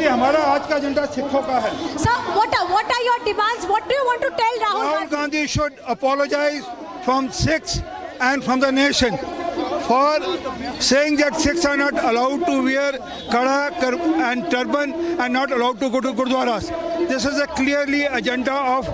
देखिए हमारा आज का एजेंडा सिखों का है। Sir, what are your demands? What do you want to tell Rahul Rahul Gandhi? Gandhi should apologize from Sikhs and from the nation for saying that Sikhs are not allowed to wear kada and turban and not allowed to go to gurdwaras. This is a clearly agenda of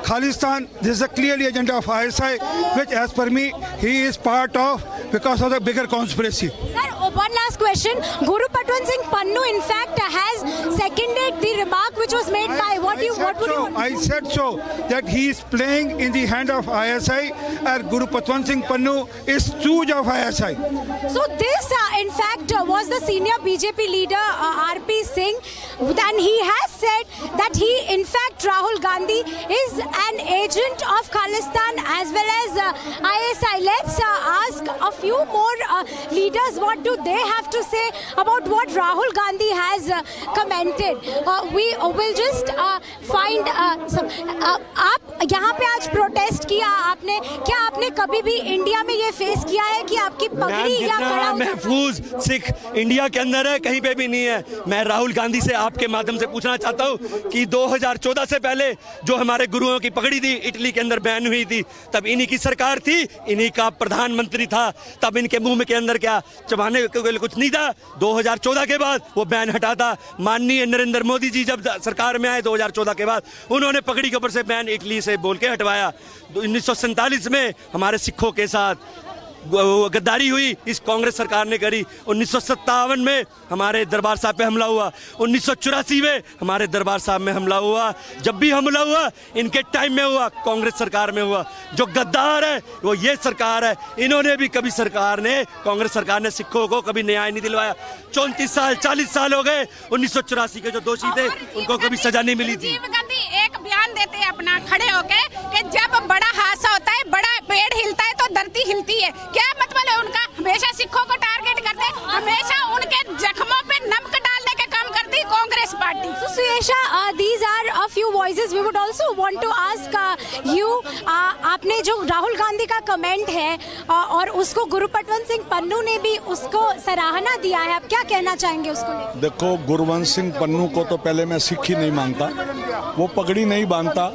Khalistan. This is a clearly agenda of ISI, which as per me, he is part of because of the bigger conspiracy. Sir, one last question. Guru Patwant Singh Pannu, in fact, has seconded the remark which was made by what would you want? I said so that he is playing in the hand of ISI and Guru Patwant Singh Pannu is stooge of ISI. So this, in fact, was the senior BJP leader RP Singh, and he has said that he, in fact, Rahul Gandhi is an agent of Khalistan as well as ISI. Let's ask a few more leaders what do they have to say about what Rahul Gandhi has commented. We will just find some. आप यहाँ पे आज protest किया आपने, क्या आपने कभी भी इंडिया में ये फेस किया है कि आपकी पगड़ी या कड़ा महफूज सिख इंडिया के अंदर है, कहीं पे भी नहीं है। मैं राहुल गांधी से आपके माध्यम से पूछना चाहता हूँ कि 2014 से पहले जो हमारे गुरुओं की पगड़ी थी इटली के अंदर बैन हुई थी, तब इन्हीं की सरकार थी, इन्हीं का प्रधानमंत्री था, तब इनके मुंह के अंदर क्या चबाने के लिए कुछ नहीं था। 2014 के बाद वो बैन हटा था। माननीय नरेंद्र मोदी जी जब सरकार में आए 2014 के बाद, उन्होंने पगड़ी के ऊपर से बैन इटली से बोल के हटवाया। 1947 में हमारे सिखों के साथ गद्दारी हुई, इस कांग्रेस सरकार ने करी। 1957 में हमारे दरबार साहब पे हमला हुआ, 1984 में हमारे दरबार साहब में हमला हुआ। जब भी हमला हुआ इनके टाइम में हुआ, कांग्रेस सरकार में हुआ। जो गद्दार है वो ये सरकार है। इन्होंने भी कभी कांग्रेस सरकार ने सिखों को कभी न्याय नहीं दिलवाया। 34 साल 40 साल हो गए। 1984 के जो दोषी थे उनको कभी सजा नहीं मिली थी। एक बयान देते हैं अपना खड़े होके कि जब बड़ा हादसा होता है, बड़ा पेड़ हिलता है तो धरती हिलती है। क्या मतलब है उनका? हमेशा सिखों को टारगेट करते, हमेशा उनके जख्मों पे नमक डालने का काम करती Congress party. So Suyesha, these are a few voices. We would also want to ask you, आपने जो राहुल गांधी का कमेंट है और उसको गुरु पटवंत सिंह पन्नू ने भी उसको सराहना दिया है, आप क्या कहना चाहेंगे उसको लेकर? देखो, गुरवंश सिंह पन्नू को तो पहले मैं सिख ही नहीं मानता। वो पगड़ी नहीं बांधता,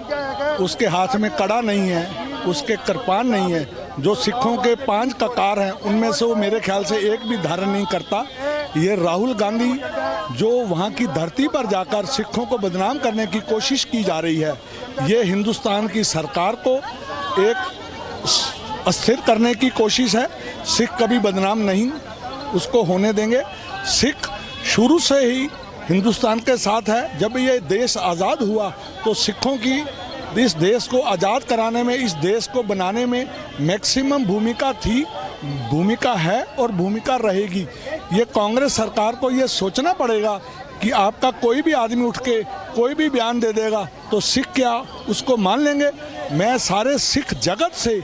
उसके हाथ में कड़ा नहीं है, उसके कृपान नहीं है। जो सिखों के 5 ककार हैं उनमें से वो मेरे ख्याल से एक भी धारण नहीं करता। ये राहुल गांधी जो वहाँ की धरती पर जाकर सिखों को बदनाम करने की कोशिश की जा रही है, ये हिंदुस्तान की सरकार को एक अस्थिर करने की कोशिश है। सिख कभी बदनाम नहीं उसको होने देंगे। सिख शुरू से ही हिंदुस्तान के साथ है। जब ये देश आज़ाद हुआ तो सिखों की इस देश को आज़ाद कराने में, इस देश को बनाने में मैक्सिमम भूमिका थी, भूमिका है और भूमिका रहेगी। ये कांग्रेस सरकार को ये सोचना पड़ेगा कि आपका कोई भी आदमी उठ के कोई भी बयान दे देगा तो सिख क्या उसको मान लेंगे। मैं सारे सिख जगत से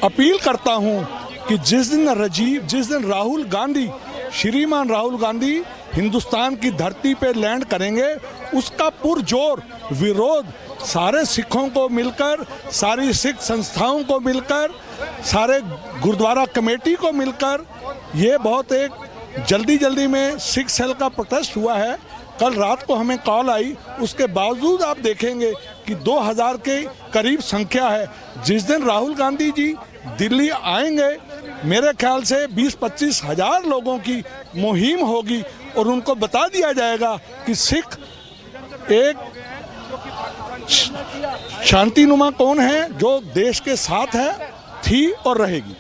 अपील करता हूँ कि जिस दिन राहुल गांधी, श्रीमान राहुल गांधी हिंदुस्तान की धरती पे लैंड करेंगे, उसका पुरजोर विरोध सारे सिखों को मिलकर, सारी सिख संस्थाओं को मिलकर, सारे गुरुद्वारा कमेटी को मिलकर, ये बहुत एक जल्दी में सिख सेल का प्रोटेस्ट हुआ है। कल रात को हमें कॉल आई, उसके बावजूद आप देखेंगे कि 2000 के करीब संख्या है। जिस दिन राहुल गांधी जी दिल्ली आएंगे, मेरे ख्याल से 20-25 हज़ार लोगों की मुहिम होगी और उनको बता दिया जाएगा कि सिख एक शांतिनुमा कौन है जो देश के साथ है, थी और रहेगी।